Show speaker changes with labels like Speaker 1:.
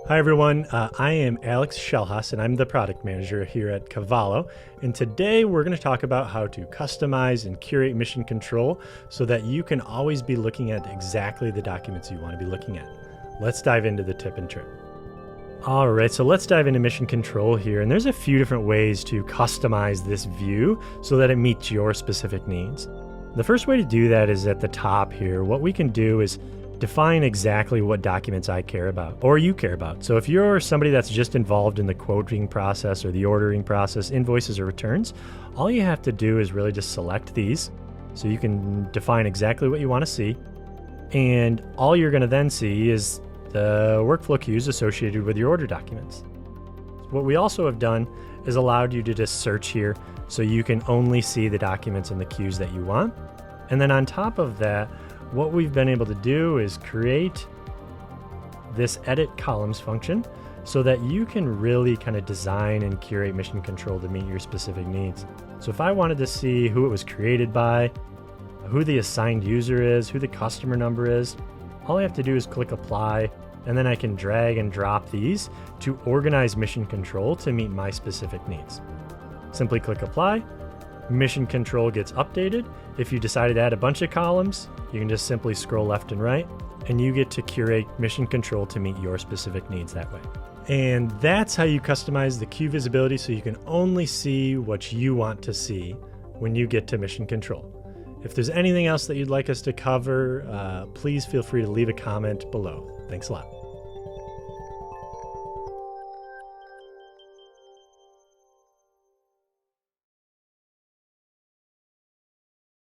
Speaker 1: Hi everyone, I am Alex Shellhus and I'm the product manager here at Cavallo. And today we're going to talk about how to customize and curate mission control so that you can always be looking at exactly the documents you want to be looking at. Let's dive into the tip and trick. All right, so let's dive into mission control here. And there's a few different ways to customize this view so that it meets your specific needs. The first way to do that is at the top here. What we can do is define exactly what documents I care about or you care about. So if you're somebody that's just involved in the quoting process or the ordering process, invoices or returns, all you have to do is really just select these. So you can define exactly what you want to see. And all you're going to then see is the workflow queues associated with your order documents. What we also have done is allowed you to just search here so you can only see the documents and the queues that you want. And then on top of that, what we've been able to do is create this edit columns function so that you can really kind of design and curate mission control to meet your specific needs. So if I wanted to see who it was created by, who the assigned user is, who the customer number is, all I have to do is click apply, and then I can drag and drop these to organize mission control to meet my specific needs. Simply click apply. Mission control gets updated. If you decided to add a bunch of columns, you can just simply scroll left and right, and you get to curate mission control to meet your specific needs that way. And that's how you customize the queue visibility so you can only see what you want to see when you get to mission control. If there's anything else that you'd like us to cover, please feel free to leave a comment below. Thanks a lot.